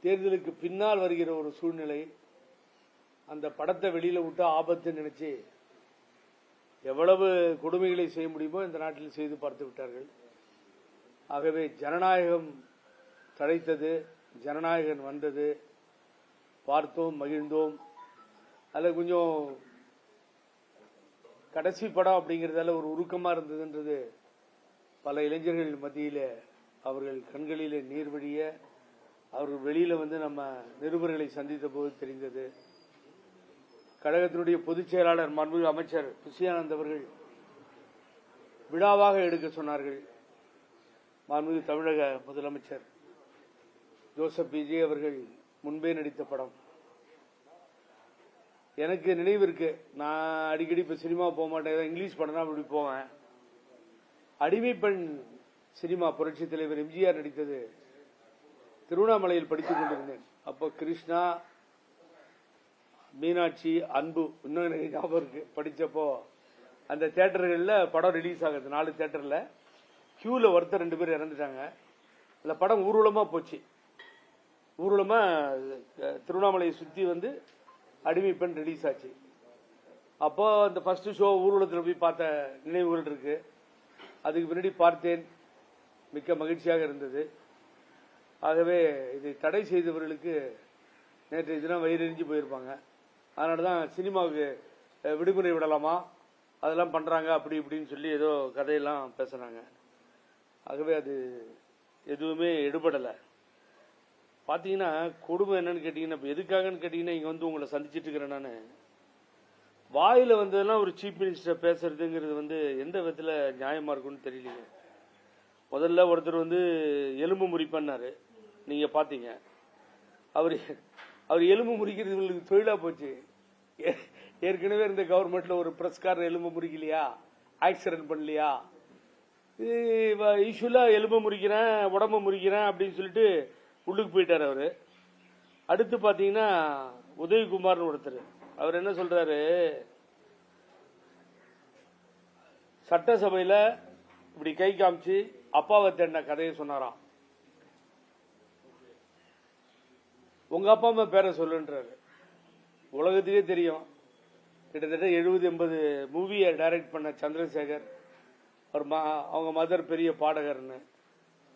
தேர்தலுக்கு பின்னால் வருகிற ஒரு சூழ்நிலை, அந்த படத்தை வெளியில விட்டு ஆபத்து நினைச்சு எவ்வளவு கொடுமைகளை செய்ய முடியுமோ இந்த நாட்டில் செய்து பார்த்து விட்டார்கள். ஆகவே ஜனநாயகம் தழைத்தது, ஜனநாயகன் வந்தது, பார்த்தோம், மகிழ்ந்தோம். அதில் கொஞ்சம் கடைசி படம் அப்படிங்கிறதால ஒரு உருக்கமா இருந்ததுன்றது பல இளைஞர்கள் மத்தியில் அவர்கள் கண்களிலே நீர் வழிய அவர்கள் வெளியில வந்து நம்ம நிருபர்களை சந்தித்த போது தெரிந்தது. கழகத்தினுடைய பொதுச் செயலாளர் மாண்புமிகு அமைச்சர் புசியானந்த் அவர்கள் விழாவாக எடுக்க சொன்னார்கள். மாண்புமிகு தமிழக முதலமைச்சர் ஜோசப் விஜய் அவர்கள் முன்பே நடித்த படம் எனக்கு நினைவு இருக்கு. நான் அடிக்கடி இப்ப சினிமா போக மாட்டேன், இங்கிலீஷ் படம் அப்படி போவேன். அடிமை பெண் சினிமா புரட்சி தலைவர் எம்ஜிஆர் நடித்தது திருவண்ணாமலையில் படித்துக் கொண்டிருந்தேன். அப்போ கிருஷ்ணா, மீனாட்சி, அன்பு இன்னும் எனக்கு ஞாபகம் இருக்கு. படிச்சப்போ அந்த தியேட்டர்கள்ல படம் ரிலீஸ் ஆகுது. 4 தியேட்டர்ல கியூல ஒருத்தர் 2 பேர் இறந்துட்டாங்க. அந்த படம் ஊர்வலமா போச்சு. ஊர்வலமா திருவண்ணாமலையை சுத்தி வந்து அடிமை பெண் ரிலீஸ் ஆச்சு. அப்போ அந்த ஃபர்ஸ்ட் ஷோ ஊர்வலத்தில் போய் பார்த்த நினைவுகள் இருக்கு. அதுக்கு முன்னாடி பார்த்தேன், மிக்க மகிழ்ச்சியாக இருந்தது. ஆகவே இதை தடை செய்தவர்களுக்கு நேற்றைய தினம் வயிறெறிஞ்சு போயிருப்பாங்க. அதனாலதான் சினிமாவுக்கு விடுமுறை விடலாமா, அதெல்லாம் பண்றாங்க அப்படி இப்படின்னு சொல்லி ஏதோ கதையெல்லாம் பேசுறாங்க. ஆகவே அது எதுவுமே எடுபடலை. பாத்தீங்கன்னா கொடுமை என்னன்னு கேட்டீங்கன்னா, எதுக்காகன்னு கேட்டீங்கன்னா, இங்க வந்து உங்களை சந்திச்சிட்டு இருக்கிறேன் நானு. வாயில வந்ததெல்லாம் ஒரு சீஃப் மினிஸ்டர் பேசுறதுங்கிறது வந்து எந்த விதத்துல நியாயமா இருக்கும்னு தெரியலீங்க. முதல்ல ஒருத்தர் வந்து எலும்பு முறிப்பண்ணாரு, நீங்க பாத்தீங்க. அவர் எலும்பு முறிக்கிறது இவங்களுக்கு தொழிலா போச்சு. ஏற்கனவே இருந்த கவர்மெண்ட்ல ஒரு பிரஸ்காரர் எலும்பு முறிக்கலையா, ஆக்சிடென்ட் பண்ணலையா, யூஸ்வலா எலும்பு முறிக்கிறேன், உடம்பு முறிக்கிறேன் அப்படின்னு சொல்லிட்டு உள்ளுக்கு போயிட்டாரு அவரு. அடுத்து பாத்தீங்கன்னா உதயகுமார்னு ஒருத்தர், அவர் என்ன சொல்றாரு, சட்டசபையில இப்படி கை காமிச்சு அப்பாவை தேடின கதையை சொன்னாராம். உங்க அப்பா அம்மா பேரை சொல்லுன்றாரு. உலகத்துக்கே தெரியும், கிட்டத்தட்ட 70-80 மூவியை டைரக்ட் பண்ண சந்திரசேகர், அவங்க மதர் பெரிய பாடகர்னு.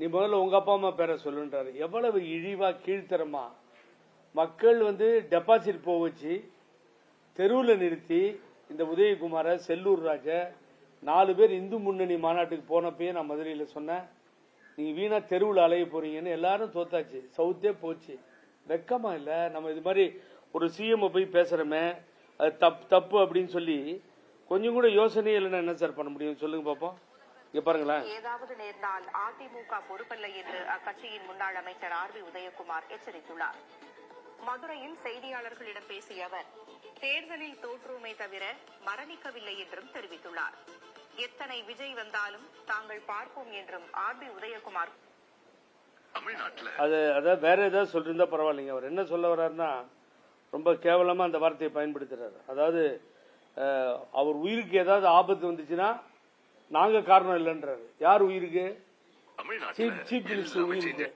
நீ முதல்ல உங்க அப்பா அம்மா பேரை சொல்லுன்றாரு. எவ்வளவு இழிவா கீழ்த்தரமா மக்கள் வந்து டெபாசிட் போக வச்சு தெருவில் நிறுத்தி இந்த உதயகுமார, செல்லூர் ராஜ 4 பேர் இந்து முன்னணி மாநாட்டுக்கு போனப்பயே நான் மதுரையில் சொன்னேன், நீங்க வீணா தெருவில் அலைய போறீங்கன்னு. எல்லாரும் தோத்தாச்சு, சவுத்தே போச்சு. வெக்கமா இல்ல? நம்ம இது மாதிரி ஒரு சிஎம் போய் பேசுறோமே, அது தப்பு அப்படின்னு சொல்லி கொஞ்சம் கூட யோசனையே இல்லைன்னா என்ன சார் பண்ண முடியும் சொல்லுங்க பாப்போம். இங்க பாருங்களேன். ஏதாவது நேர்ந்தால் அதிமுக பொறுப்பல்ல என்று அக்கட்சியின் முன்னாள் அமைச்சர் ஆர்பி உதயகுமார் எச்சரித்துள்ளார். மதுரையில் செய்தியாளர்களிடம் பேசிய அவர், தேர்தலில் தோற்றுமே தவிர மரணிக்கவில்லை என்றும் தெரிவித்துள்ளார். எத்தனை விஜய் வந்தாலும் தாங்கள் பார்ப்போம் என்றும் ஆர்பி உதயகுமார். அதான் வேற ஏதாவது சொல்லிருந்தா பரவாயில்லைங்க. அவர் என்ன சொல்ல வர்றாருன்னா, ரொம்ப கேவலமா அந்த வார்த்தையை பயன்படுத்துறாரு. அதாவது அவர் உயிருக்கு ஏதாவது ஆபத்து வந்துச்சுன்னா நாங்க காரணம் இல்லைன்றாரு. யார் உயிருக்கு? சீஃப் மினிஸ்டர் உயிருக்கு.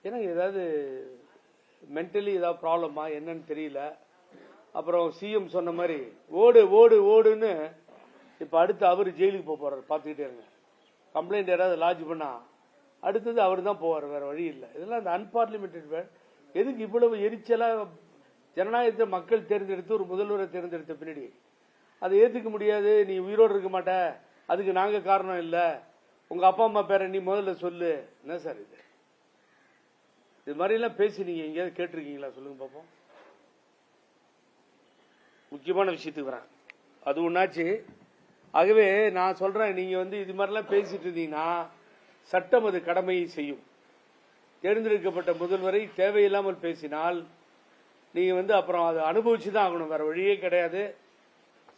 ஏன்னா ஏதாவது மென்டலி ஏதாவது ப்ராப்ளமா என்னன்னு தெரியல. அப்புறம் சிஎம் சொன்ன மாதிரி ஓடு ஓடு ஓடுன்னு இப்ப அடுத்து அவரு ஜெயிலுக்கு போறாரு. பாத்துக்கிட்டே இருங்க. கம்ப்ளைண்ட் யாராவது லாட்ஜ் பண்ணா அடுத்தது அவர் தான் போவார், வேற வழி இல்லை. இதெல்லாம் அந்த அன்பார்லிமெண்டட் வேர்ட். எதுக்கு இவ்வளவு எரிச்சலா? ஜனநாயகத்தை மக்கள் தேர்ந்தெடுத்து ஒரு முதல்வரை தேர்ந்தெடுத்த பின்னாடி அதை ஏத்துக்க முடியாது. நீ உயிரோடு இருக்க மாட்ட, அதுக்கு நாங்க காரணம் இல்ல, உங்க அப்பா அம்மா பேரை நீ முதல்ல சொல்லு. என்ன சார் இது? இது மாதிரி எல்லாம் பேசி நீங்க எங்கேயாவது கேட்டிருக்கீங்களா சொல்லுங்க பாப்போம். முக்கியமான விஷயத்துக்கு வரேன், அது ஒன்னாச்சு. ஆகவே நான் சொல்றேன், நீங்க வந்து இது மாதிரிலாம் பேசிட்டு இருந்தீங்கன்னா சட்டம் அது கடமையை செய்யும். தேர்ந்தெடுக்கப்பட்ட முதல்வரை தேவையில்லாமல் பேசினால் நீங்க வந்து அப்புறம் அதை அனுபவிச்சுதான் ஆகணும், வேற வழியே கிடையாது.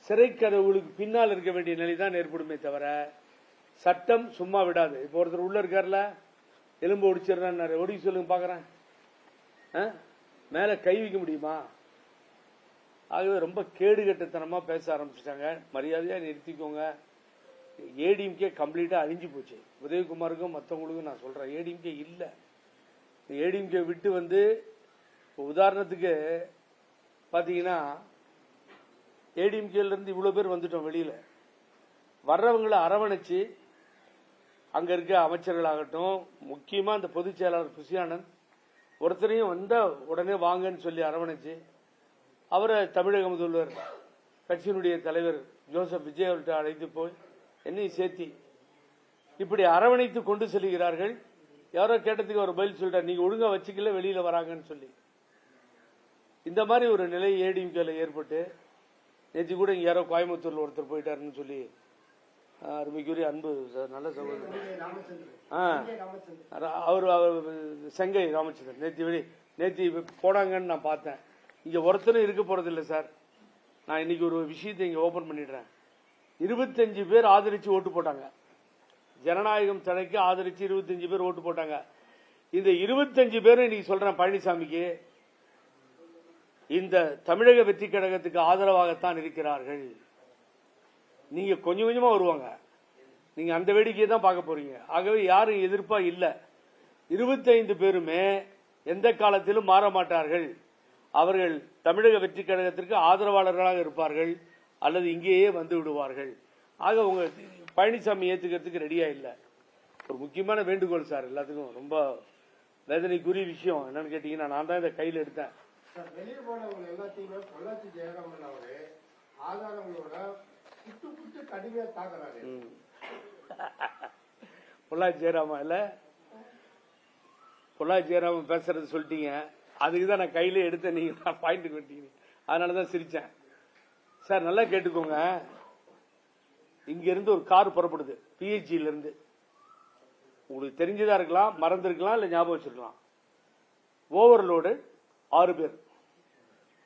சிறை கதவுகளுக்கு பின்னால் இருக்க வேண்டிய நிலைதான் ஏற்படுமே தவிர சட்டம் சும்மா விடாது. இப்ப ஒருத்தர் உள்ள இருக்காருல, எலும்பு ஒடிச்சிடறாரு, ஒடிக்க சொல்லுங்க பாக்குறேன், மேல கை வைக்க முடியுமா? ஆகவே ரொம்ப கேடுகட்டத்தனமா பேச ஆரம்பிச்சிட்டாங்க. மரியாதையா நிறுத்திக்கோங்க. ஏடிஎம்கே கம்ப்ளீட்டா அழிஞ்சு போச்சு. உதயகுமாருக்கும் மற்றவங்களுக்கும் நான் சொல்றேன், ஏடிஎம்கே இல்ல. ஏடிஎம்கே விட்டு வந்து உதாரணத்துக்கு பாத்தீங்கன்னா ஏடிஎம்கேல இருந்து இவ்வளவு பேர் வந்துட்டோம். வெளியில வர்றவங்களை அரவணைச்சு அங்க இருக்க அமைச்சர்களாகட்டும், முக்கியமா இந்த பொதுச் செயலாளர் புசியானந்த் ஒருத்தரையும் வந்தா உடனே வாங்கன்னு சொல்லி அரவணைச்சு அவரை தமிழக முதல்வர் கட்சியினுடைய தலைவர் ஜோசப் விஜய் அவர்கிட்ட அழைத்து போய் என்னையும் சேர்த்தி இப்படி அரவணைத்து கொண்டு செல்கிறார்கள். யாரோ கேட்டதுக்கு ஒரு பதில் சொல்றாரு, நீங்க ஒழுங்கா வச்சுக்கல வெளியில வராங்கன்னு சொல்லி. இந்த மாதிரி ஒரு நிலை ஏடிஎம்கேல ஏற்பட்டு நேற்று கூட இங்க யாரோ கோயம்புத்தூர்ல ஒருத்தர் போயிட்டாருன்னு சொல்லி அருமைக்குரிய அன்பு நல்ல சகோதரர் அவர் செங்கை ராமச்சந்திரன் நேற்று போனாங்கன்னு நான் பார்த்தேன். இங்க ஒருத்தரும் இருக்க போறது இல்லை சார். நான் இன்னைக்கு ஒரு விஷயத்தை இங்க ஓபன் பண்ணிடுறேன். 25 பேர் ஆதரிச்சு ஓட்டு போட்டாங்க. ஜனநாயகம் தடைக்கு ஆதரிச்சு 25 பேர் ஓட்டு போட்டாங்க. இந்த 25 பேரும் இன்னைக்கு சொல்றேன் பழனிசாமிக்கு இந்த தமிழக வெற்றி கழகத்துக்கு ஆதரவாகத்தான் இருக்கிறார்கள். நீங்க கொஞ்சம் கொஞ்சமா வருவாங்க. நீங்க அந்த வேடிக்கையை தான் பார்க்க போறீங்க. ஆகவே யாரும் எதிர்ப்பா இல்ல. 25 பேருமே எந்த காலத்திலும் மாற மாட்டார்கள். அவர்கள் தமிழக வெற்றி கழகத்திற்கு ஆதரவாளர்களாக இருப்பார்கள் அல்லது இங்கேயே வந்து விடுவார்கள். ஆக உங்க பழனிசாமி ஏத்துக்கிறதுக்கு ரெடியா இல்ல. ஒரு முக்கியமான வேண்டுகோள் சார் எல்லாத்துக்கும். ரொம்ப வேதனைக்குரிய விஷயம் என்னன்னு கேட்டீங்கன்னா, நான் தான் இதை கையில் எடுத்தேன். வெளியே போனவங்க எல்லாத்தையுமே பொள்ளாச்சி ஜெயராமன் அவரு ஆதாரங்களோட குட்டு கடுமையா தாக்குறாரு. பொள்ளாச்சி ஜெயராமன் இல்ல, பொள்ளாச்சி ஜெயராமன் பேசுறது சொல்லிட்டீங்க. அதுக்குதான் நான் கையில எடுத்த, நீங்க பாயிண்ட் வெட்டீங்க. அதனாலதான் சிரிச்சேன். சார் நல்லா கேட்டுக்கோங்க. இங்க இருந்து ஒரு கார் புறப்படுது பிஹெச்ல இருந்து. உங்களுக்கு தெரிஞ்சதா இருக்கலாம், மறந்துருக்கலாம், இல்ல ஞாபகம் வச்சிருக்கலாம். ஓவர்லோடு 6 பேர்,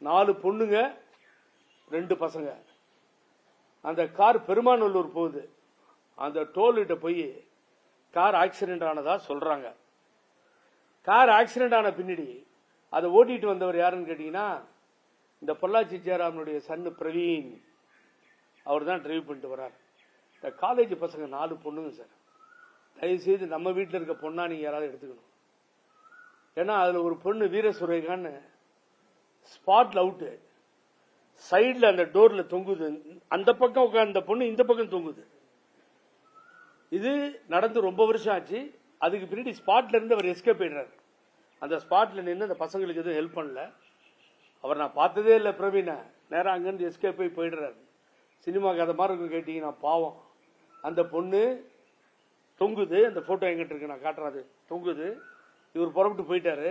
4 பொண்ணுங்க 2 பசங்க. அந்த கார் பெருமாநல்லூர் போகுது. அந்த டோல்கிட்ட போய் கார் ஆக்சிடென்ட் ஆனதா சொல்றாங்க. கார் ஆக்சிடென்ட் ஆன பின்னாடி அதை ஓட்டிட்டு வந்தவர் யாருன்னு கேட்டீங்கன்னா, இந்த பொள்ளாச்சி ஜெயராமனுடைய சன்னு பிரவீன். அவர் தான் டிரைவ் பண்ணிட்டு வர்றார். இந்த காலேஜ் பசங்க 4 பொண்ணுங்க சார். தயவுசெய்து நம்ம வீட்டில் இருக்க பொண்ணா நீங்க யாராவது எடுத்துக்கணும். ஏன்னா அதுல ஒரு பொண்ணு வீரசுரேகான்னு ஸ்பாட்ல அவுட், சைட்ல அந்த டோர்ல தொங்குது. அந்த பக்கம் உட்கார்ந்த பொண்ணு இந்த பக்கம் தொங்குது. இது நடந்து ரொம்ப வருஷம் ஆச்சு. அதுக்கு பின்னாடி ஸ்பாட்ல இருந்து அவர் எஸ்கேப் ஆயிடுறாரு. அந்த ஸ்பாட்ல நின்று அந்த பசங்களுக்கு எதுவும் ஹெல்ப் பண்ணல. அவர் நான் பார்த்ததே இல்லை பிரவீன. நேரம் அங்கிருந்து எஸ்கேப் ஆகி போயிடுறாரு. சினிமா கதை மாதிரி இருக்கும் கேட்டீங்கன்னா பாவம். அந்த பொண்ணு தொங்குது. அந்த போட்டோ எங்கிட்ட இருக்கு, நான் காட்டுறாது. தொங்குது. இவர் புறப்பட்டு போயிட்டாரு.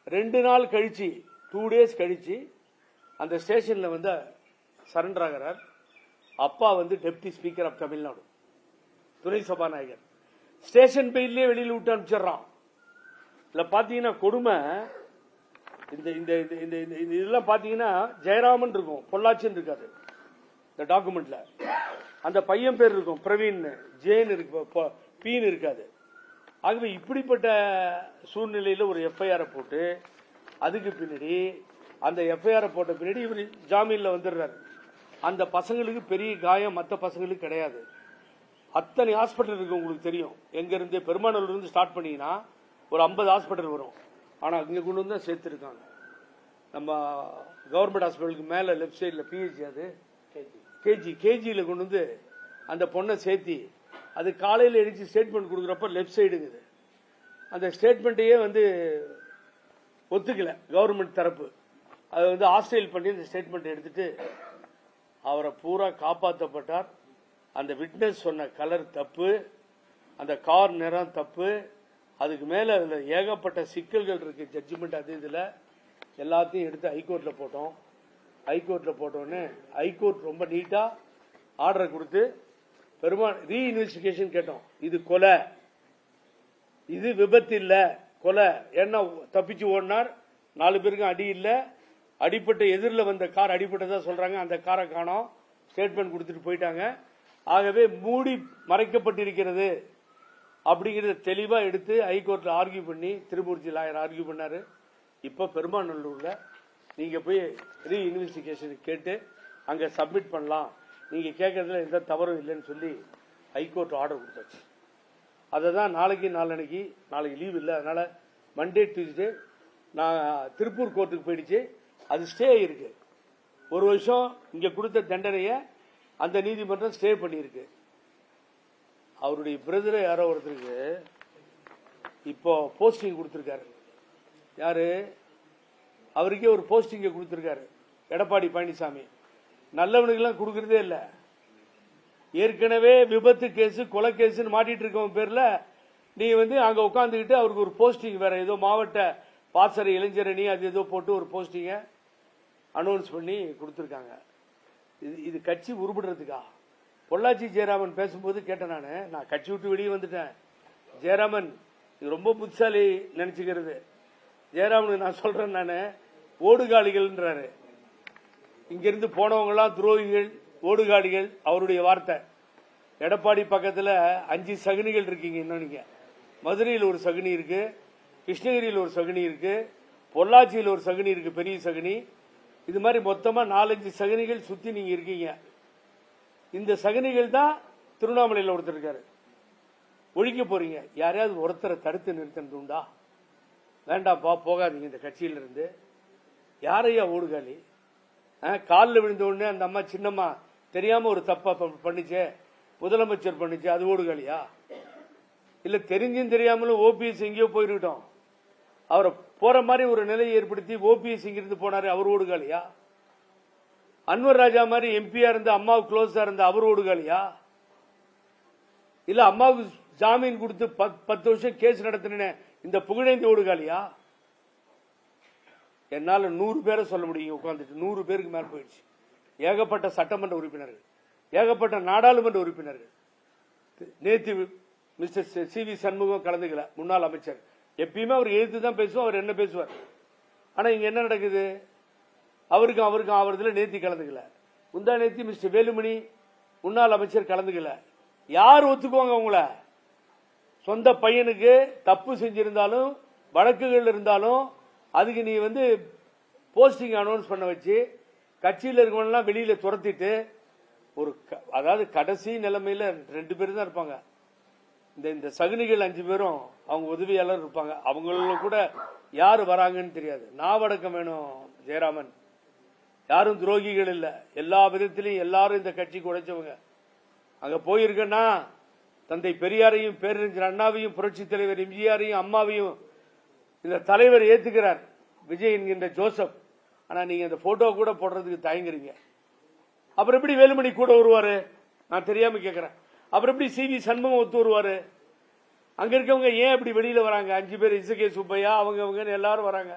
2 நாள் கழிச்சு, 2 days கழிச்சு அந்த ஸ்டேஷன்ல வந்து சரண்டர் ஆகிறார். அப்பா வந்து டெப்டி ஸ்பீக்கர் ஆஃப் தமிழ்நாடு, துணை சபாநாயகர். ஸ்டேஷன் பெயிலே வெளியில விட்டு அனுப்பிச்சிடறான். இல்ல பாத்தீங்கன்னா கொடுமை. இந்த இந்த இந்த இதெல்லாம் பாத்தீங்கன்னா ஜெயராமன் இருக்கும், பொள்ளாச்சின்னு இருக்காது இந்த டாக்குமெண்ட்ல. அந்த பையன் பேர் இருக்கும் பிரவீன், ஜெயின் இருக்கு, பீன் இருக்காது. ஆகவே இப்படிப்பட்ட சூழ்நிலையில ஒரு எஃப்ஐஆர் போட்டு அதுக்கு பின்னாடி அந்த எஃப்ஐஆர் போட்ட பின்னாடி இவர் ஜாமீன்ல வந்துடுறாரு. அந்த பசங்களுக்கு பெரிய காயம் மற்ற பசங்களுக்கு கிடையாது. அத்தனை ஹாஸ்பிட்டல் இருக்கு, உங்களுக்கு தெரியும். எங்க இருந்து பெருமாநல்லூர்ல இருந்து ஸ்டார்ட் பண்ணீங்கன்னா ஒரு 50 ஹாஸ்பிட்டல் வரும். ஆனா இங்க கொண்டு வந்து சேர்த்து இருக்காங்க. நம்ம கவர்மெண்ட் ஹாஸ்பிட்டலுக்கு மேல லெப்ட் சைட்ல பிஹெச்சி, அது கேஜியில கொண்டு வந்து அந்த பொண்ணை சேர்த்தி அது காலையில் எழுச்சி ஸ்டேட்மெண்ட் கொடுக்குறப்ப லெப்ட் சைடுங்குது. அந்த ஸ்டேட்மெண்ட்டையே வந்து ஒத்துக்கல கவர்மெண்ட் தரப்பு. அதை வந்து ஹாஸ்டைல் பண்ணி அந்த ஸ்டேட்மெண்ட் எடுத்துட்டு அவரை பூரா காப்பாற்றப்பட்டார். அந்த விட்னஸ் சொன்ன கலர் தப்பு, அந்த கார் நிறம் தப்பு. அதுக்கு மேல அதுல ஏகப்பட்ட சிக்கல்கள் இருக்கு. ஜட்ஜ்மெண்ட் அது இதுல எல்லாத்தையும் எடுத்து ஹைகோர்ட்ல போட்டோம். ஹைகோர்ட்ல போட்டோன்னு ஹைகோர்ட் ரொம்ப நீட்டா ஆர்டர் கொடுத்து ரீ இன்வெஸ்டிகேஷன் கேட்டோம். இது கொலை, இது விபத்து இல்ல, கொலை. ஏன்னா தப்பிச்சு ஓடினார், 4 பேருக்கும் அடி இல்ல, அடிப்பட்ட எதிரில் வந்த கார் அடிப்பட்டதா சொல்றாங்க. அந்த காரை காணோம், ஸ்டேட்மெண்ட் கொடுத்துட்டு போயிட்டாங்க. ஆகவே மூடி மறைக்கப்பட்டிருக்கிறது அப்படிங்கறத தெளிவா எடுத்து ஹைகோர்ட்ல ஆர்கியூ பண்ணி திருமூர்த்தி லாயர் ஆர்கியூ பண்ணாரு. இப்ப பெருமாநல்லூர்ல நீங்க போய் ரீ இன்வெஸ்டிகேஷன் கேட்டு அங்க சப்மிட் பண்ணலாம், நீங்க கேட்கறதுல எந்த தவறும் இல்லைன்னு சொல்லி ஹைகோர்ட் ஆர்டர் கொடுத்தாச்சு. அதை தான் நாளைக்கு நாளைக்கு லீவ் இல்லை, அதனால மண்டே டியூஸ்டே நான் திருப்பூர் கோர்ட்டுக்கு போயிடுச்சு. அது ஸ்டே இருக்கு. 1 வருஷம் இங்க கொடுத்த தண்டனையை அந்த நீதிமன்றம் ஸ்டே பண்ணியிருக்கு. அவருடைய பிரதரை யாரோ ஒருத்தருக்கு இப்போ போஸ்டிங் கொடுத்திருக்காரு. யாரு? அவருக்கே ஒரு போஸ்டிங்க கொடுத்திருக்காரு எடப்பாடி பழனிசாமி. நல்லவனுக்கெல்லாம் கொடுக்கறதே இல்லை. ஏற்கனவே விபத்து கேஸ் கொலை கேஸ் மாட்டிட்டு இருக்கவன் பேர்ல நீ அங்க உட்காந்துக்கிட்டு அவருக்கு ஒரு போஸ்டிங் வேற ஏதோ மாவட்ட பாசறை இளைஞரணி அது ஏதோ போட்டு ஒரு போஸ்டிங்க அனௌன்ஸ் பண்ணி கொடுத்துருக்காங்க. இது கட்சி உருப்பிடுறதுக்கா? பொள்ளாச்சி ஜெயராமன் பேசும்போது கேட்டேன். நான் கட்சி விட்டு வெளியே வந்துட்டேன். ஜெயராமன் இது ரொம்ப புத்திசாலி நினைச்சுக்கிறது. ஜெயராமனுக்கு நான் சொல்றேன், நான் ஓடுகாலிகள்ன்றாரு. இங்கிருந்து போனவங்க எல்லாம் துரோகிகள், ஓடுகாலிகள் அவருடைய வார்த்தை. எடப்பாடி பக்கத்துல 5 சகுனிகள் இருக்கீங்க. இன்னும் நீங்க மதுரையில் ஒரு சகுனி இருக்கு, கிருஷ்ணகிரியில் ஒரு சகுனி இருக்கு, பொள்ளாச்சியில் ஒரு சகுனி இருக்கு, பெரிய சகுனி. இது மாதிரி மொத்தமா 4-5 சகுனிகள் சுத்தி நீங்க இருக்கீங்க. இந்த சகுனிகள் தான் திருவண்ணாமலையில் ஒருத்தர் இருக்காரு. ஒழிக்க போறீங்க. யாரையாவது ஒருத்தரை தடுத்து நிறுத்தினது உண்டா? வேண்டாப்பா, போகாதீங்க இந்த கட்சியில இருந்து. யாரையா ஓடுகாலி? காலில் விழுந்த உடனே அந்த அம்மா சின்னம்மா தெரியாம ஒரு தப்பா பண்ணிச்சே, முதலமைச்சர் பண்ணிச்சு, அது ஓடுகாலியா? இல்ல தெரிஞ்சும் தெரியாமலும் ஓபிஎஸ் எங்கேயோ போயிருக்கட்டும், அவரை போற மாதிரி ஒரு நிலையை ஏற்படுத்தி ஓபிஎஸ் இங்கிருந்து போனாரு, அவர் ஓடுகாலியா? அன்வர் ராஜா மாதிரி எம்பியா இருந்த அம்மாவுக்கு க்ளோஸா இருந்த அவர் ஓடுகாலியா? இல்ல அம்மாவுக்கு ஜாமீன் கொடுத்து 10 வருஷம் கேஸ் நடத்தின இந்த புகழேந்தி ஓடுகாலியா? என்னால 100 பேரை சொல்ல முடியும் உட்கார்ந்துட்டு. 100 பேருக்கு மேல போயிடுச்சு. ஏகப்பட்ட சட்டமன்ற உறுப்பினர்கள், ஏகப்பட்ட நாடாளுமன்ற உறுப்பினர்கள். நேற்று மிஸ்டர் சி.வி. சண்முகம் கலந்துக்கல, முன்னாள் அமைச்சர். எப்பயுமே அவர் எழுத்து தான் பேசுவோம், அவர் என்ன பேசுவார். ஆனா இங்க என்ன நடக்குது? அவருக்கும் அவரதுல நேத்தி கலந்துக்கல. முந்தா நேத்தி மிஸ்டர் வேலுமணி முன்னாள் அமைச்சர் கலந்துக்கல. யார் ஒத்துக்குவாங்க உங்களை? சொந்த பையனுக்கு தப்பு செஞ்சிருந்தாலும் வழக்குகள் இருந்தாலும் அதுக்கு நீ போஸ்டிங் அனௌன்ஸ் பண்ண வச்சு கட்சியில் இருக்கவங்கலாம் வெளியில துரத்திட்டு அதாவது கடைசி நிலைமையில 2 பேர் தான் இருப்பாங்க. இந்த சகுனிகள் 5 பேரும் அவங்க உதவியாளர் இருப்பாங்க. அவங்கள கூட யாரு வராங்கன்னு தெரியாது. நாவடக்கம் வேணும் ஜெயராமன். யாரும் துரோகிகள் இல்ல. எல்லா விதத்திலையும் எல்லாரும் இந்த கட்சிக்கு உழைச்சவங்க. அங்க போயிருக்கேன்னா தந்தை பெரியாரையும் பேரறிஞர் அண்ணாவையும் புரட்சி தலைவர் எம்ஜிஆரையும் அம்மாவையும் இந்த தலைவர் ஏத்துக்கிறார், விஜய் என்கின்ற ஜோசப். ஆனா நீங்க இந்த போட்டோ கூட போடுறதுக்கு தயங்குறீங்க. அப்புறம் எப்படி வேலுமணி கூட வருவாரு? நான் தெரியாம கேட்கிறேன். அப்புறம் எப்படி சி.வி. சண்முகம் ஒத்து வருவாரு? அங்க இருக்கவங்க ஏன் இப்படி வெளியில வராங்க? 5 பேர், இசகே சுப்பையா அவங்க எல்லாரும் வராங்க,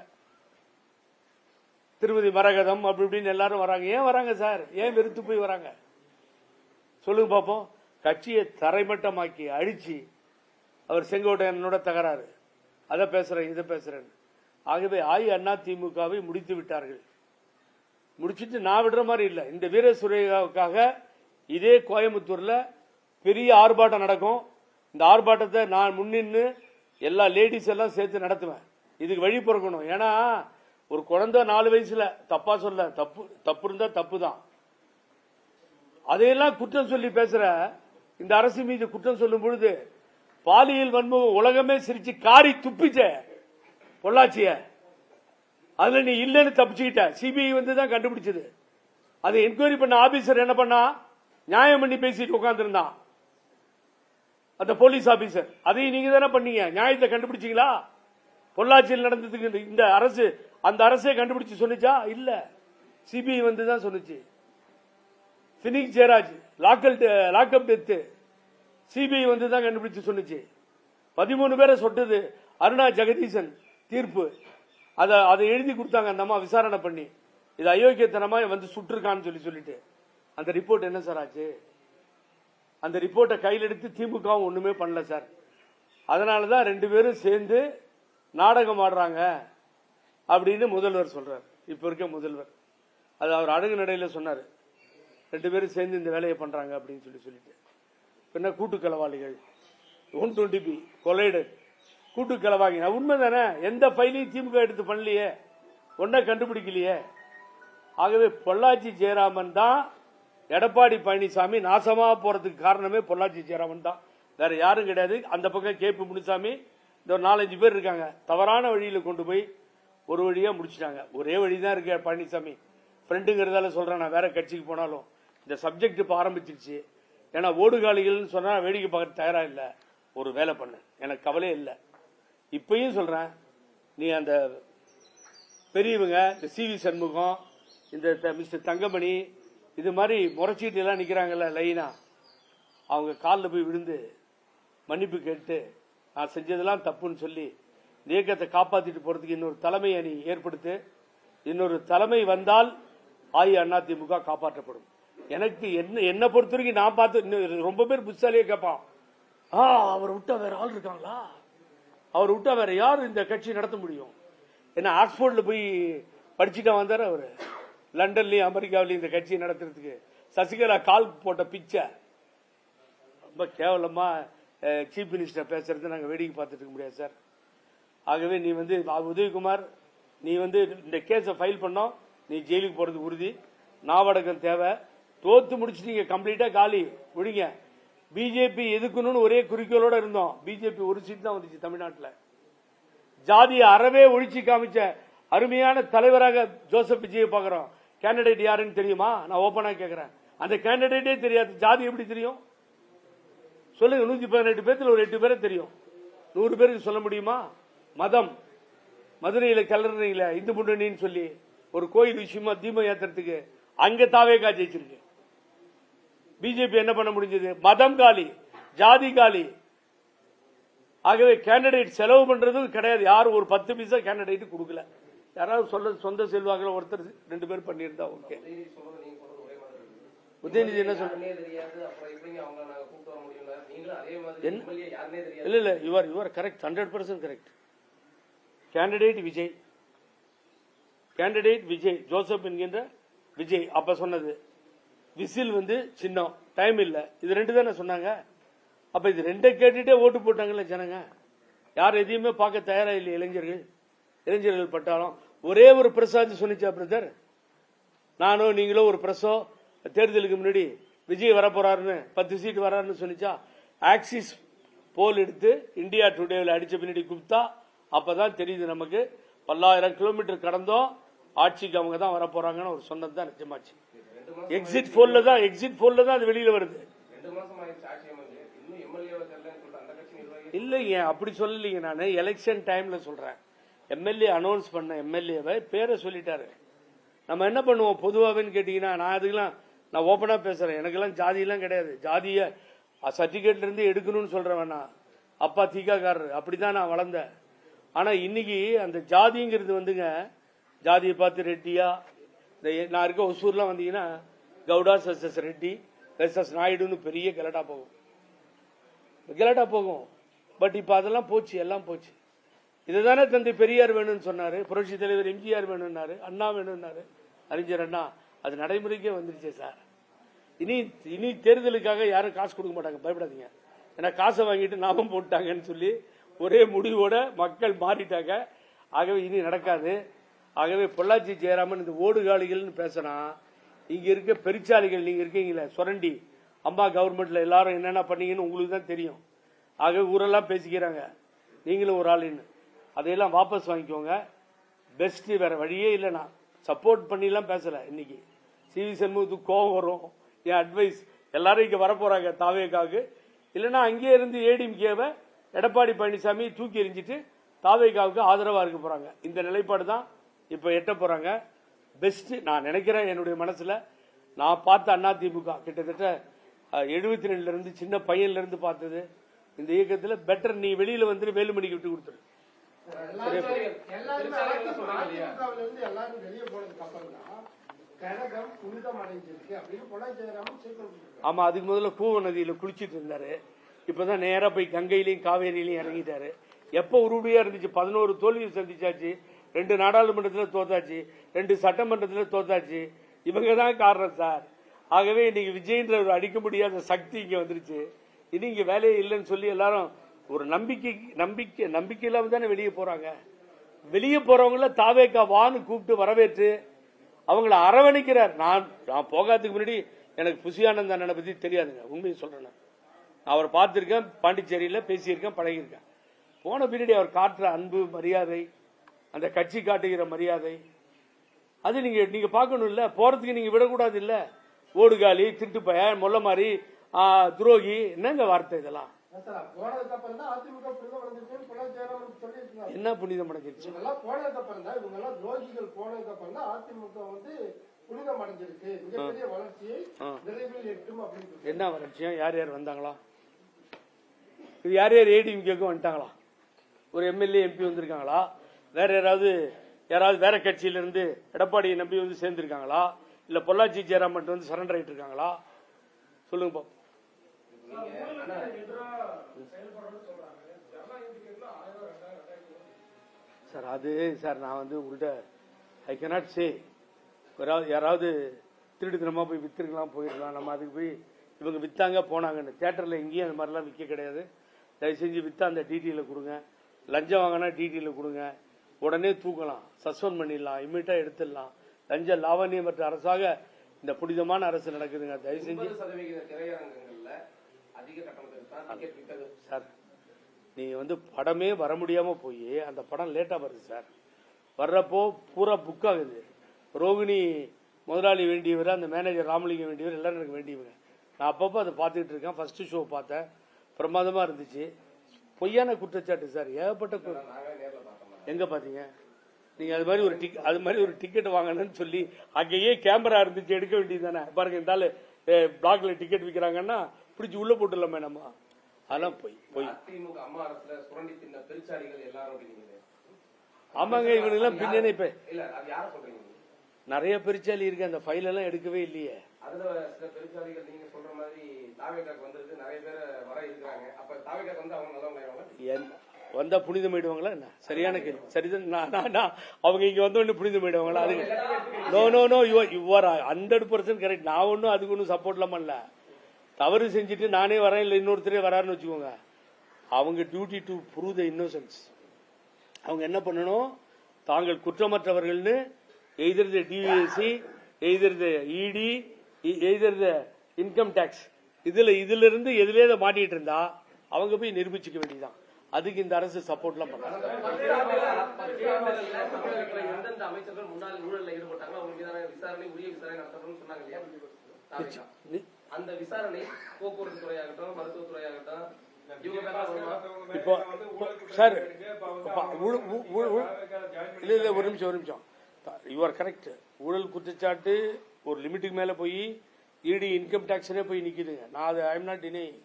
திருமதி மரகதம் அப்படி இப்படின்னு எல்லாரும் வராங்க. ஏன் வராங்க சார்? ஏன் வெறுத்து போய் வராங்க? சொல்லுங்க பாப்போம். கட்சியை தரைமட்டமாக்கி அழிச்சு அவர் செங்கோட்டையனோட தகராறு, அதை பேசுறேன் இதை பேசுறேன். ஆகவே அதிமுகவை முடித்து விட்டார்கள். முடிச்சிட்டு நான் விடுற மாதிரி இல்ல. இந்த வீரசுரேகாவுக்காக இதே கோயம்புத்தூர்ல பெரிய ஆர்ப்பாட்டம் நடக்கும். இந்த ஆர்ப்பாட்டத்தை நான் முன்னின்னு எல்லா லேடிஸ் எல்லாம் சேர்த்து நடத்துவேன். இதுக்கு வழி பிறக்கணும். ஏன்னா ஒரு குழந்தை 4 வயசுல, தப்பா சொல்ல, தப்பு இருந்தா தப்பு தான், அதையெல்லாம் குற்றம் சொல்லி பேசுற இந்த அரசு மீது குற்றம் சொல்லும் பொழுது பாலியல் வன்முறை உலகமே சிரிச்சு காரி துப்பிச்ச பொள்ளாச்சிய, அதுல நீ இல்லன்னு தப்பிச்சுக்கிட்ட. சிபிஐ தான் கண்டுபிடிச்சது. அதை என்கொயரி பண்ண ஆபீசர் என்ன பண்ணா? நியாயம் பண்ணி பேசிட்டு உட்கார்ந்து இருந்தான் அந்த போலீஸ் ஆபீசர். அதையும் நீங்க தானே பண்ணீங்க. நியாயத்தை கண்டுபிடிச்சீங்களா? பொள்ளாச்சியில் நடந்ததுக்கு இந்த அரசு, அந்த அரசே கண்டுபிடிச்சு சொன்னிச்சா? இல்ல, சிபிஐ தான் சொன்னிச்சு. Bennix Jayaraj lockup death CBI தான் கண்டுபிடிச்சு சொன்னிச்சு. 13 பேரை சொட்டது அருணா ஜெகதீசன் தீர்ப்பு. அதை எழுதி கொடுத்தாங்க அந்த அம்மா விசாரணை பண்ணி. இது அயோக்கியத்தனமா சுட்டிருக்கான்னு சொல்லிட்டு அந்த ரிப்போர்ட் என்ன சார் ஆச்சு? அந்த ரிப்போர்ட்டை கையில் எடுத்து திமுகவும் ஒண்ணுமே பண்ணல சார். அதனாலதான் 2 பேரும் சேர்ந்து நாடகம் ஆடுறாங்க அப்படின்னு முதல்வர் சொல்றாரு. இப்ப இருக்க முதல்வர் அது அவர் அடகு நடையில சொன்னாரு. 2 பேரும் சேர்ந்து இந்த வேலையை பண்றாங்க அப்படின்னு சொல்லிட்டு என்ன கூட்டு களவாளிகள் 120 கொலைடு கூட்டு களவாங்க. உண்மைதானே? எந்த ஃபைலையும் திமுக எடுத்து பண்ணலையே, ஒன்ன கண்டுபிடிக்கலையே. ஆகவே பொள்ளாச்சி ஜெயராமன் தான் எடப்பாடி பழனிசாமி நாசமா போறதுக்கு காரணமே பொள்ளாச்சி ஜெயராமன் தான், வேற யாரும் கிடையாது. அந்த பக்கம் கேபி முனுசாமி இந்த ஒரு 4-5 பேர் இருக்காங்க, தவறான வழியில கொண்டு போய் ஒரு வழியா முடிச்சிட்டாங்க. ஒரே வழிதான் இருக்கு பழனிசாமி ஃப்ரெண்டுங்கிறதால சொல்றேன். நான் வேற கட்சிக்கு போனாலும் இந்த சப்ஜெக்ட் இப்ப ஆரம்பிச்சிருச்சு. ஏன்னா ஓடுகாலிகள்னு சொன்னா வேடிக்கை பார்க்க தயாரா இல்ல. ஒரு வேலை பண்ணு, எனக்கு கவலையே இல்லை. இப்பயும் சொல்றேன், நீ அந்த பெரியவங்க இந்த CV சண்முகம், இந்த மிஸ்டர் தங்கமணி, இது மாதிரி முறைச்சீட்டு எல்லாம் நிக்கிறாங்கல்ல லைனா, அவங்க காலில் போய் விழுந்து மன்னிப்பு கேட்டு நான் செஞ்சதெல்லாம் தப்புன்னு சொல்லி இந்த இயக்கத்தை காப்பாத்திட்டு போறதுக்கு இன்னொரு தலைமையை நீ ஏற்படுத்து. இன்னொரு தலைமை வந்தால் அதிமுக காப்பாற்றப்படும். எனக்கு என்ன பொறுத்த வரைக்கும் நான் பார்த்து ரொம்ப பேர் புத்தாலியே கேட்பான், அவர் விட்டா வேற ஆள் இருக்காங்களா, அவர் விட்டா வேற யார் இந்த கட்சி நடத்த முடியும்? என்ன ஆக்ஸ்போர்ட்ல போய் படிச்சுட்டா வந்தாரு அவரு, லண்டன்லயும் அமெரிக்காவிலயும் இந்த கட்சியை நடத்துறதுக்கு. சசிகலா கால் போட்ட பிச்சை ரொம்ப கேவலமா சீஃப் மினிஸ்டர் பேசுறது நாங்க வேடிக்கை பார்த்துட்டு இருக்க முடியாது சார். ஆகவே நீ உதயகுமார், நீ இந்த கேஸை ஃபைல் பண்ணோம், நீ ஜெயிலுக்கு போறது உறுதி. நாவடக்கம் தேவை. தோத்து முடிச்சுட்டீங்க, கம்ப்ளீட்டா காலி முடிங்க. பிஜேபி எதுக்கணும்னு ஒரே குறிக்கோளோட இருந்தோம். பிஜேபி ஒரு சீட் தான் வந்துச்சு தமிழ்நாட்டில். ஜாதியை அறவே ஒழிச்சு காமிச்ச அருமையான தலைவராக ஜோசப் விஜயை பாக்குறோம். கேண்டிடேட் யாருன்னு தெரியுமா? நான் ஓபனா கேட்கிறேன். அந்த கேண்டிடேட்டே தெரியாது, ஜாதி எப்படி தெரியும் சொல்லுங்க? 118 பேர்த்துல ஒரு 8 பேரை தெரியும். 100 பேருக்கு சொல்ல முடியுமா? மதம், மதுரையில கலர்றீங்களா இந்து முன்னணின்னு சொல்லி ஒரு கோயில் விஷயமா தீபம் ஏத்துறதுக்கு அங்க தாவேகா ஜெயிச்சிருக்கு. பிஜேபி என்ன பண்ண முடிஞ்சது? மதம் காலி, ஜாதி காலி. ஆகவே கேண்டிடேட் செலவு பண்றதும் கிடையாது. யாரும் ஒரு 10 பைசா கேண்டிடேட் கொடுக்கல. யாராவது சொந்த செல்வாக்கில் ஒருத்தர் 2 பேர் பண்ணியிருந்தா ஓகே. உதயநிதி என்ன சொல்ற? இல்ல your correct, 100% correct. Candidate Vijay Joseph என்கின்ற விஜய் அப்ப சொன்னது. விசில் சின்னம், டைம் இல்ல, இது 2 தானே சொன்னாங்க. அப்ப இது 2 கேட்டுட்டே ஓட்டு போட்டாங்கல்ல ஜனங்க. யார் எதையுமே பார்க்க தயாரா இல்லை. இளைஞர்கள் பட்டாலும் ஒரே ஒரு பிரசாத் சொன்னிச்சா பிரதர்? நானோ நீங்களோ ஒரு பிரசோ தேர்தலுக்கு முன்னாடி விஜய் வரப்போறாருன்னு 10 சீட் வராருன்னு சொன்னிச்சா? ஆக்சிஸ் போல் எடுத்து இந்தியா டுடேவில் அடிச்ச பின்னாடி குப்தா அப்பதான் தெரியுது நமக்கு. 10,000 கிலோமீட்டர் கடந்தோம், ஆட்சிக்கு அவங்க தான் வரப்போறாங்கன்னு ஒரு சொன்னதுதான் நிஜமாச்சு. எக்ஸிட் போல்ல தான் அது வெளியில வருது. இல்லைங்க, அப்படி சொல்லலீங்க. நான் எலெக்ஷன் டைம்ல சொல்றேன். எம்எல்ஏ அனௌன்ஸ் பண்ண எம்எல்ஏவை பேரை சொல்லிட்டாரு. நம்ம என்ன பண்ணுவோம் பொதுவாகன்னு கேட்டீங்கன்னா, நான் ஓபனா பேசுறேன். எனக்கெல்லாம் ஜாதியெல்லாம் கிடையாது. ஜாதிய சர்டிபிகேட்ல இருந்து எடுக்கணும்னு சொல்றேன். வேணா அப்பா தீக்காக்காரர், அப்படிதான் நான் வளர்ந்தேன். ஆனா இன்னைக்கு அந்த ஜாதிங்கிறது ஜாதியை பார்த்து ரெட்டியா, நான் இருக்க ஒசூர்லாம் வந்தீங்கன்னா கவுடா சஸ் ரெட்டி வெர்சஸ் நாயுடுன்னு பெரிய கலட்டா போகும். பட் இப்ப அதெல்லாம் போச்சு, எல்லாம் போச்சு. இதுதானே தந்தை பெரியார் வேணும்னு சொன்னாரு, புரட்சி தலைவர் எம்ஜிஆர் வேணும்னாரு, அண்ணா வேணும்னாரு, அறிஞர் அண்ணா. அது நடைமுறைக்கே வந்துருச்சு சார். இனி தேர்தலுக்காக யாரும் காசு கொடுக்க மாட்டாங்க, பயப்படாதீங்க. ஏன்னா காசை வாங்கிட்டு நாமம் போட்டாங்கன்னு சொல்லி ஒரே முடிவோட மக்கள் மாறிட்டாங்க. ஆகவே இனி நடக்காது. ஆகவே பொள்ளாச்சி ஜெயராமன் இந்த ஓடுகாலிகள்னு பேசினா, இங்க இருக்க பெருச்சாலிகள் நீங்க இருக்கீங்களே சுரண்டி, அம்மா கவர்மெண்ட்ல எல்லாரும் என்னென்ன பண்ணீங்கன்னு உங்களுக்கு தான் தெரியும். ஆகவே ஊரெல்லாம் பேசிக்கிறாங்க, நீங்களும் ஒரு ஆளுன்னு. அதையெல்லாம் வாபஸ் வாங்கிக்கோங்க. பெஸ்ட், வேற வழியே இல்லை. நான் சப்போர்ட் பண்ணிலாம் பேசல. இன்னைக்கு CV சண்முகத்துக்கு கோபம் வரும். என் அட்வைஸ், எல்லாரும் இங்க வரப்போறாங்க தாவேகாவுக்கு. இல்லைன்னா அங்கேயே இருந்து ஏடிஎம்கேவை எடப்பாடி பழனிசாமி தூக்கி எறிஞ்சிட்டு தாவேகாவுக்கு ஆதரவா இருக்க போறாங்க. இந்த நிலைப்பாடு தான் இப்ப எட்ட போறாங்க. பெஸ்ட் நான் நினைக்கிறேன். என்னுடைய மனசுல நான் பார்த்த அதிமுக கிட்டத்தட்ட 72 இருந்து சின்ன பையன்ல இருந்து பார்த்தது இந்த இயக்கத்துல பெட்டர். நீ வெளியில வந்து வேலுமணிக்கு விட்டு கொடுத்துரு. ஆமா, அதுக்கு முதல்ல கூவ நதியில குளிச்சிட்டு இருந்தாரு. இப்பதான் நேரா போய் கங்கையிலையும் காவேரியிலையும் இறங்கிட்டாரு. எப்ப உருப்படியா இருந்துச்சு? 11 தோல்வியை சந்திச்சாச்சு, 2 நாடாளுமன்றத்தில் தோத்தாச்சு, 2 சட்டமன்றத்தில் தோத்தாச்சு. இவங்க தான் காரணம் சார். ஆகவே இன்னைக்கு விஜய்ன்ற ஒரு அடிக்க முடியாத சக்தி இங்க வந்துருச்சு. இனி இங்க வேலையே இல்லைன்னு சொல்லி எல்லாரும் ஒரு நம்பிக்கை இல்லாம தானே வெளியே போறாங்க. வெளியே போறவங்கள தாவேகா வான்னு கூப்பிட்டு வரவேற்று அவங்கள அரவணைக்கிறார். நான் போகாததுக்கு முன்னாடி எனக்கு புசியானந்த் அண்ணனை பத்தி தெரியாதுங்க, உண்மையை சொல்றேன். நான் அவரை பார்த்திருக்கேன், பாண்டிச்சேரியில பேசியிருக்கேன், பழகியிருக்கேன். போன பீரியட் அவர் காட்டுற அன்பு மரியாதை, அந்த கட்சி காட்டுகிற மரியாதை, அது நீங்க பார்க்கணும் இல்ல. போறதுக்கு நீங்க விடக்கூடாது இல்ல. ஓடுகாலி, திருட்டு பய, மொல்ல மாதிரி, துரோகி, என்னங்க வார்த்தை இதெல்லாம்? போனதுக்கு அப்புறம் தான் அதிமுக புனிதம் அடைஞ்சிருச்சுன்னு பொள்ளாச்சி ஜெயராமன் சொல்லியிருக்காங்க. என்ன புனிதம் அடைஞ்சிருச்சு? இவங்கெல்லாம் போனதுக்கு அப்புறம் தான், இவங்கெல்லாம் துரோகிகள் போனதுக்கு அப்புறம் தான் அதிமுக வந்து புனிதம் அடைஞ்சிருக்கு, மிகப்பெரிய வளர்ச்சியை விரைவில் எட்டும் அப்படின்னு. என்ன வளர்ச்சியா? யார் யார் வந்தாங்களா? இது யார் யார் ஏடிஎம்கேக்கும் வந்துட்டாங்களா? ஒரு எம்எல்ஏ எம்பி வந்திருக்காங்களா? வேற யாராவது வேற கட்சியில இருந்து எடப்பாடியை நம்பி வந்து சேர்ந்திருக்காங்களா? இல்ல பொள்ளாச்சி ஜெயராமன் வந்து சரண்டர் ஆயிட்டு இருக்காங்களா? சொல்லுங்க பாப்போம். சார் அது சார் நான் வந்து உங்கள்கிட்ட ஐ கேனாட் சே. யாராவது திருடுத்தனமா போய் வித்துருக்கலாம், போயிருக்கலாம். நம்ம அதுக்கு போய் இவங்க வித்தாங்க போனாங்கன்னு தியேட்டர்ல எங்கேயும் அந்த மாதிரிலாம் விற்க கிடையாது. தயவு செஞ்சு வித்தா அந்த டிடியில கொடுங்க. லஞ்சம் வாங்கினா டிடியில கொடுங்க. உடனே தூக்கலாம், சஸ்பெண்ட் பண்ணிடலாம், இமீடியட்டா எடுத்துடலாம். லஞ்ச லாவண்யமற்ற அரசாக இந்த புனிதமான அரசு நடக்குதுங்க. தயவு செஞ்சு சார் நீங்க வந்து படமே வர முடியாம போய் அந்த படம் லேட்டா வருது சார். வர்றப்போ பூரா புக் ஆகுது. ரோகிணி முதலாளி வேண்டியவர், அந்த மேனேஜர் ராமலிங்கம் வேண்டியவர், எல்லாரும் எனக்கு வேண்டியவங்க. நான் அப்பப்போ அதை பார்த்துக்கிட்டு இருக்கேன். ஃபர்ஸ்ட் ஷோ பார்த்தேன், பிரமாதமா இருந்துச்சு. பொய்யான குற்றச்சாட்டு சார், ஏகப்பட்ட. எங்க பாத்தீங்க நீங்க? அது மாதிரி ஒரு டிக்கெட் வாங்கணும்னு சொல்லி அங்கேயே கேமரா இருந்துச்சு, எடுக்க வேண்டியது தானே. பாருங்க, இருந்தால பிளாக்ல டிக்கெட் விற்கிறாங்கன்னா பிடிச்சி உள்ள போட்டுலாமே நம்ம. அதெல்லாம் போய் ஆமாங்க, இவனுக்கு பின்னணி இப்ப நிறைய பெருச்சாலி இருக்கு. அந்த ஃபைல் எல்லாம் எடுக்கவே இல்லையே. வந்தா புனிதமிடுவாங்களா என்ன? சரியான கேள்வி. சரிதான். அவங்க இங்க வந்த புனிதமிடுவாங்களா? அதுக்கு நோ யுவர் 100% கரெக்ட். நான் ஒன்னும் அதுக்கு ஒன்னும் சப்போர்ட் இல்லாம இல்ல. தவறு செஞ்சுட்டு நானே வரேன், இல்ல இன்னொருத்தரே வராருன்னு வச்சுக்கோங்க. அவங்க duty to prove the innocence. அவங்க என்ன பண்ணணும்? தாங்கள் குற்றமற்றவர்கள்னு either the DVAC, either the ED, either the income tax, இதுல இருந்து எதுல மாட்டிட்டு இருந்தா அவங்க போய் நிரூபிச்சுக்க வேண்டியதான். அதுக்கு இந்த அரசு சப்போர்ட் எல்லாம் பண்ண. அந்த விசாரணை போக்குவரத்து துறையாகட்டும், மருத்துவத்துறையாகட்டும், இப்போ சார் இல்ல ஒரு நிமிஷம். You are correct. ஊழல் குற்றச்சாட்டு ஒரு லிமிட்டுக்கு மேல போய் இடி இன்கம் டாக்ஸ்னே போய் நிக்குதுங்க. நான் அது ஐ எம் நாட் டினைங்.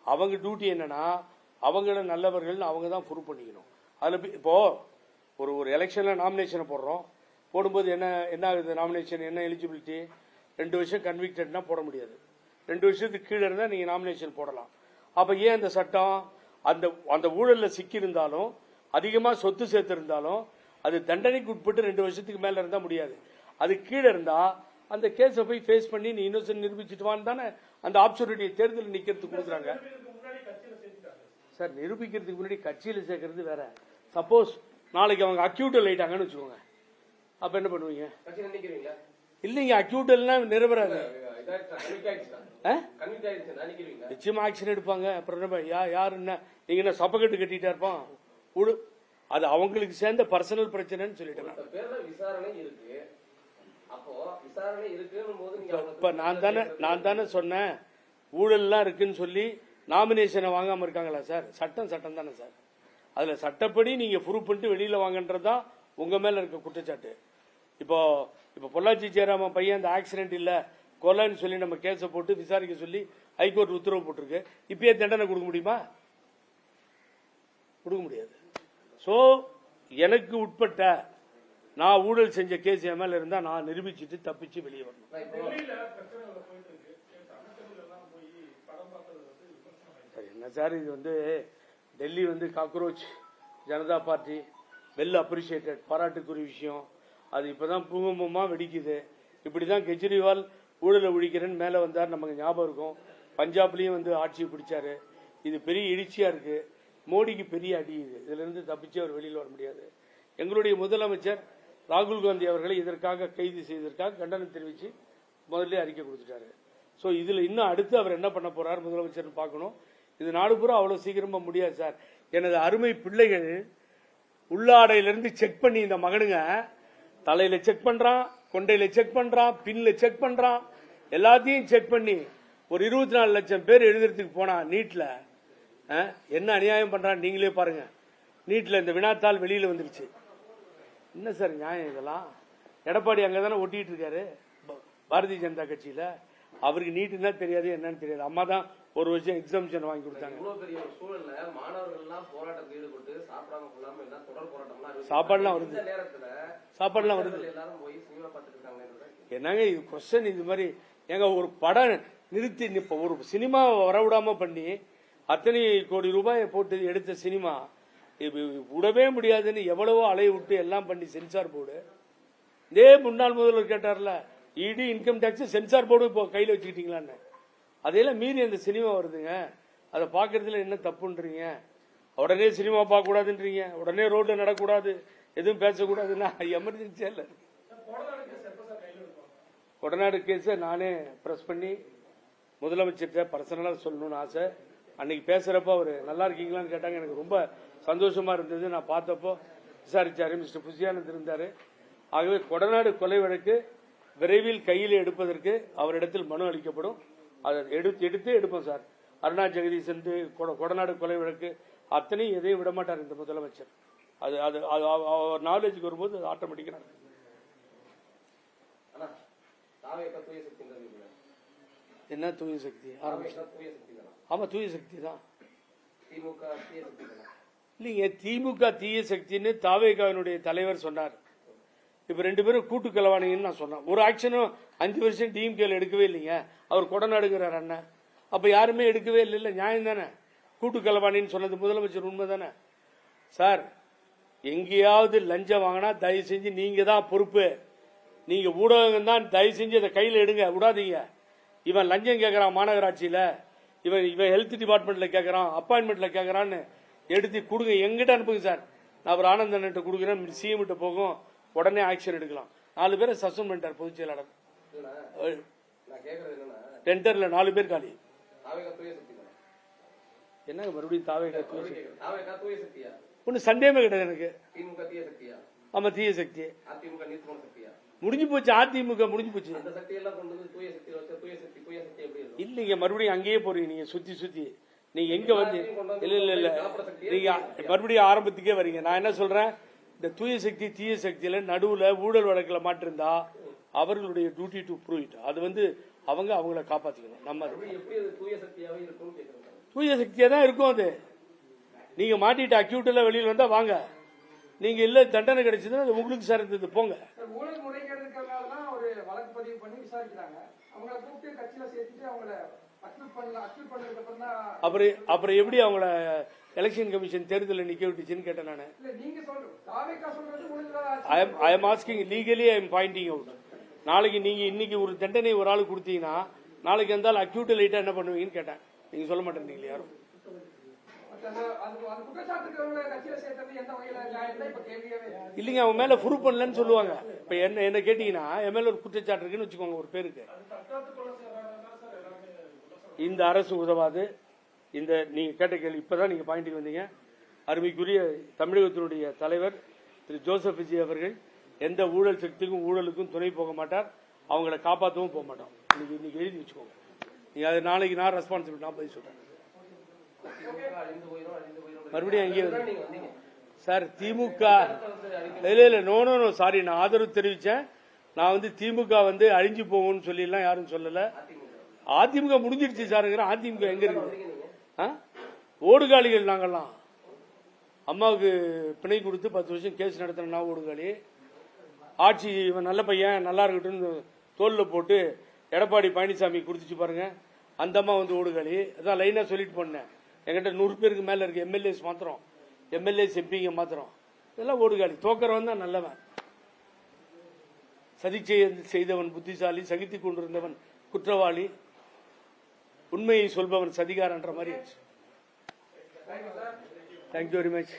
அவங்க டியூட்டி என்னன்னா, அவங்கள நல்லவர்கள் அவங்க தான் ப்ரூவ் பண்ணிக்கணும். அதுல இப்போ ஒரு எலெக்ஷன்ல நாமினேஷனை போடும்போது என்ன ஆகுது? நாமினேஷன் என்ன எலிஜிபிலிட்டி? 2 வருஷம் கன்விக்டட்னா போட முடியாது. 2 வருஷத்துக்கு கீழே இருந்தா நீங்க நாமினேஷன் போடலாம். அப்ப ஏன் அந்த சட்டம்? அந்த ஊழல்ல சிக்கி இருந்தாலும், அதிகமா சொத்து சேர்த்து இருந்தாலும், அது தண்டனைக்கு உட்பட்டு 2 வருஷத்துக்கு மேல இருந்தா முடியாது. அது கீழே இருந்தா அந்த கேஸை போய் ஃபேஸ் பண்ணி நீ இன்னொரு நிரூபிச்சுட்டு வான்னு தானே அந்த ஆப்பர்ச்சுனிட்டியை தேர்தல் நிக்கிறதுக்கு கொடுக்குறாங்க சார். நிரூபிக்கிறதுக்கு முன்னாடி கட்சியில சேர்க்கறது வேற. சப்போஸ் நாளைக்கு அவங்க அக்யூட்டல் ஆயிட்டாங்கன்னு வச்சுக்கோங்க, அப்ப என்ன பண்ணுவீங்க? இல்லைங்க, அக்யூட்டல் நிறைவேறாது. நிச்சயமா ஆக்ஷன் எடுப்பாங்க. அப்புறம் யாரு என்ன நீங்க என்ன சப்பக்கட்டு கட்டிட்டா இருப்பான்? அது அவங்களுக்கு சேர்ந்த பர்சனல் பிரச்சனைன்னு சொல்லிட்டேன். இப்ப நான் தானே சொன்னேன், ஊழல் எல்லாம் இருக்குன்னு சொல்லி நாமினேஷனை வாங்காம இருக்காங்களா சார்? சட்டம் தானே சார். அதுல சட்டப்படி நீங்க ப்ரூவ் பண்ணிட்டு வெளியில வாங்கன்றதுதான் உங்க மேல இருக்க குற்றச்சாட்டு. இப்போ பொள்ளாச்சி ஜெயராமன் பையன் அந்த ஆக்சிடென்ட் இல்ல கொலைன்னு சொல்லி நம்ம கேஸை போட்டு விசாரிக்க சொல்லி ஹைகோர்ட் உத்தரவு போட்டிருக்கு. இப்பயே தண்டனை கொடுக்க முடியுமா? கொடுக்க முடியாது. சோ எனக்கு உட்பட்ட நான் ஊழல் செஞ்ச கேஸ் என் மேல இருந்தா நான் நிரூபிச்சுட்டு தப்பிச்சு வெளியே வரணும். என்ன சார் இது Delhi cockroach Janata party well appreciated, பாராட்டுக்குரிய விஷயம். அது இப்பதான் பூங்கம்பமா வெடிக்குது. இப்படிதான் கெஜ்ரிவால் ஊழலை ஒழிக்கிறேன்னு மேல வந்தார், நமக்கு ஞாபகம் இருக்கும். பஞ்சாப்லயும் ஆட்சியை பிடிச்சாரு. இது பெரிய எழுச்சியா இருக்கு. மோடிக்கு பெரிய அடி. இதுல இருந்து தப்பிச்சு அவர் வெளியில் வர முடியாது. எங்களுடைய முதலமைச்சர் ராகுல் காந்தி அவர்களை இதற்காக கைது செய்ததற்காக கண்டனம் தெரிவித்து முதல்ல அறிக்கை கொடுத்துட்டாரு. சோ இதுல இன்னும் அடுத்து அவர் என்ன பண்ண போறார் முதலமைச்சர் பார்க்கணும். இது நாடு பூரா அவ்வளவு சீக்கிரமா முடியாது சார். எனது அருமை பிள்ளைகள் உள்ளாடையிலிருந்து செக் பண்ணி இந்த மகனுங்க தலையில செக் பண்றான், கொண்டையில செக் பண்றான், பின்ல செக் பண்றான், எல்லாத்தையும் செக் பண்ணி ஒரு 24 லட்சம் பேர் எழுதுறதுக்கு போனா நீட்ல என்ன அநியாயம் பண்றான் நீங்களே பாருங்க. நீட்ல இந்த வினாத்தாள் வெளியில வந்துருச்சு. என்ன சார் நியாயம் இதெல்லாம்? எடப்பாடி அங்கதானே ஒட்டிட்டு இருக்காரு பாரதிய ஜனதா கட்சியில. அவருக்கு நீட்டுன்னா தெரியாது, என்னன்னு தெரியாது. அம்மா தான் ஒரு வருஷம் எக்ஸாமிஷன் வாங்கி கொடுத்தாங்க. இவ்வளவு பெரிய ஒரு சூழல்ல மாணவர்கள் எல்லாம் போராட்டத்தில் ஈடுபட்டு சாப்பிடாம கொள்ளாம எல்லாம் தொடர் போராட்டம்லாம் சாப்பாடுலாம் வருது, இந்த நேரத்துல சாப்பாடுலாம் வருது. எல்லாரும் போய் சினிமா பார்த்துட்டு இருக்காங்க. என்னங்க இது கொஸ்டின்? இது மாதிரி ஏங்க ஒரு படம் நிறுத்தி இப்ப ஒரு சினிமா வரவிடாம பண்ணி அத்தனை கோடி ரூபாயை போட்டு எடுத்த சினிமா விடவே முடியாதுன்னு எவ்வளவோ அலைய விட்டு எல்லாம் பண்ணி சென்சார் போர்டு. இதே முன்னாள் முதல்வர் கேட்டார்ல, இடி இன்கம் டாக்ஸ் சென்சார் போர்டு இப்போ கையில் வச்சுக்கிட்டீங்களான்னு. அதையெல்லாம் மீறி அந்த சினிமா வருதுங்க. அதை பார்க்கறதுல என்ன தப்புன்றீங்க? உடனே சினிமா பார்க்க கூடாதுன்றீங்க, உடனே ரோட்ல நடக்கூடாது, எதுவும் பேசக்கூடாதுன்னா எமர்ஜென்சியா இல்ல. கொடநாடு கேஸ நானே பிரஸ் பண்ணி முதலமைச்சர்கிட்ட பர்சனலா சொல்லணும்னு ஆசை. அன்னைக்கு பேசுறப்ப அவரு நல்லா இருக்கீங்களான்னு கேட்டாங்க. எனக்கு ரொம்ப சந்தோஷமா இருந்தது. நான் பார்த்தப்போ விசாரிச்சாரு, மிஸ்டர் புசியானந்த் இருந்தாரு. ஆகவே கொடநாடு கொலை வழக்கு விரைவில் கையில் எடுப்பதற்கு அவரிடத்தில் மனு அளிக்கப்படும். அதை எடுத்து எடுப்போம் சார். அருணா ஜெகதீசன் கொடநாடு கொலை வழக்கு அத்தனையும் எதையும் விடமாட்டார் இந்த முதலமைச்சர். அது அது அவர் நாலேஜுக்கு வரும்போது அது ஆட்டோமேட்டிக்கா என்ன தூய சக்தி ஆமா தூய சக்தி தான் இல்லைங்க. திமுக தீய சக்தின்னு தாவேகாவினுடைய தலைவர் சொன்னார். இப்ப 2 பேரும் கூட்டு கலவாணின்னு நான் சொன்னேன். ஒரு ஆக்ஷனும் 5 வருஷம் டிஎம்கேல எடுக்கவே இல்லைங்க. அவர் கொடநாடுங்கிறார் அண்ணன். அப்ப யாருமே எடுக்கவே இல்லை. நியாயம் தானே? கூட்டு கலவாணின்னு சொன்னது முதலமைச்சர் உண்மை தானே சார்? எங்கேயாவது லஞ்சம் வாங்கினா தயவு செஞ்சு நீங்க தான் பொறுப்பு. நீங்க ஊடகம் தான் தயவு செஞ்சு அதை கையில எடுங்க, விடாதீங்க. இவன் லஞ்சம் கேட்கறான் மாநகராட்சியில, இவன் ஹெல்த் டிபார்ட்மெண்ட்ல கேட்கறான், அப்பாயின்மெண்ட்ல கேட்கறான்னு எடுத்து கொடுங்க, எங்கிட்ட அனுப்புங்க சார். நான் ஒரு ஆனந்தன் கொடுக்குறேன், சிஎம் கிட்ட போகும், உடனே ஆக்ஷன் எடுக்கலாம். 4 பேரை சஸ்பெண்ட் பண்ணிட்டார் பொதுச் செயலாளர். டெண்டர்ல 4 பேர் காலி. என்ன மறுபடியும் தாவேகா தூய சக்தி? ஒண்ணு சந்தேகமே கிடையாது எனக்கு. ஆமா தீய சக்தி முடிஞ்சு போச்சு. அதிமுக முடிஞ்சு போச்சு இல்லைங்க. மறுபடியும் அங்கேயே போறீங்க நீங்க சுத்தி சுத்தி. நீங்க எங்க வந்து இல்ல நீங்க மறுபடியும் ஆரம்பத்துக்கே வரீங்க. நான் என்ன சொல்றேன், இந்த தூய சக்தி தீய சக்தியில நடுவுல ஊழல் வழக்குல மாட்டிருந்தா அவர்களுடைய டியூட்டி டு ப்ரூவ் இட். அது வந்து அவங்கள காப்பாத்திக்கணும். நம்ம தூய சக்தியா தான் இருக்கும். அது நீங்க மாட்டிட்டு அக்யூட்ல வெளியில் வந்தா வாங்க, நீங்க இல்ல தண்டனை கிடைச்சதுன்னா அது உங்களுக்கு சார்ந்தது, போங்க. ஊழல் முறைகேடுக்காக ஒரு வழக்கு பதிவு பண்ணி விசாரிக்கிறாங்க. அவங்கள கூப்பிட்டு கட்சியில சேர்த்துட்டு அவங்கள அப்புறம் எப்படி அவங்கள எலெக்ஷன் கமிஷன் தேர்தலில் நிக்க விட்டுச்சுன்னு கேட்டேன் நான். I am asking legally, I am Poynting out. நாளைக்கு நீங்க இன்னைக்கு ஒரு தண்டனை ஒரு ஆளு கொடுத்தீங்கன்னா நாளைக்கு இருந்தாலும் அக்யூட் லைட்டா என்ன பண்ணுவீங்கன்னு கேட்டேன். நீங்க சொல்ல மாட்டேன் யாரும். இல்லைங்க, அவன் மேல ப்ரூவ் பண்ணலன்னு சொல்லுவாங்க. இப்ப என்ன கேட்டீங்கன்னா என் மேல ஒரு குற்றச்சாட்டு இருக்குன்னு வச்சுக்கோங்க ஒரு பேருக்கு. இந்த அரசு உதவாது. இந்த நீங்க கேட்ட கேள்வி இப்பதான் நீங்க பாயிண்ட்டுக்கு வந்தீங்க. அருமைக்குரிய தமிழகத்தினுடைய தலைவர் திரு ஜோசப் விஜய் அவர்கள் எந்த ஊழல் சக்திக்கும் ஊழலுக்கும் துணை போக மாட்டார். அவங்களை காப்பாற்றவும் போக மாட்டோம். இன்னைக்கு எழுதி வச்சுக்கோங்க. நீங்க அது நாளைக்கு நான் ரெஸ்பான்சிபிலிட்டி நான் பதில் சொல்றேன். மறுபடியும் அங்கேயே சார் திமுக இல்ல நோ சாரி, நான் ஆதரவு தெரிவிச்சேன். நான் வந்து திமுக வந்து அழிஞ்சு போகும்னு சொல்லி எல்லாம் யாரும் சொல்லல. அதிமுக முடிஞ்சிருச்சு சாருங்கிற. அதிமுக எங்க இருக்கு? ஓடுகாலிகள் நாங்கெல்லாம். அம்மாவுக்கு பிணை கொடுத்து 10 வருஷம் கேஸ் நடத்தினா ஓடுகாலி. ஆட்சி இவன் நல்ல பையன் நல்லா இருக்கட்டும் தோல்ல போட்டு எடப்பாடி பழனிசாமி கொடுத்துச்சு பாருங்க, அந்த அம்மா வந்து ஓடுகாலி. அதான் லைனா சொல்லிட்டு போனேன். என்கிட்ட 100 பேருக்கு மேல இருக்கு எம்எல்ஏஸ் மாத்திரம், எம்எல்ஏஸ் எம்பிங்க மாத்திரம். இதெல்லாம் ஓடுகாலி. தோக்கறவன் தான் நல்லவன். சதி செய்தவன் புத்திசாலி, சகித்துக் கொண்டிருந்தவன் குற்றவாளி, உண்மையை சொல்பவன் சதிகாரன்ற மாதிரி. Thank you very much.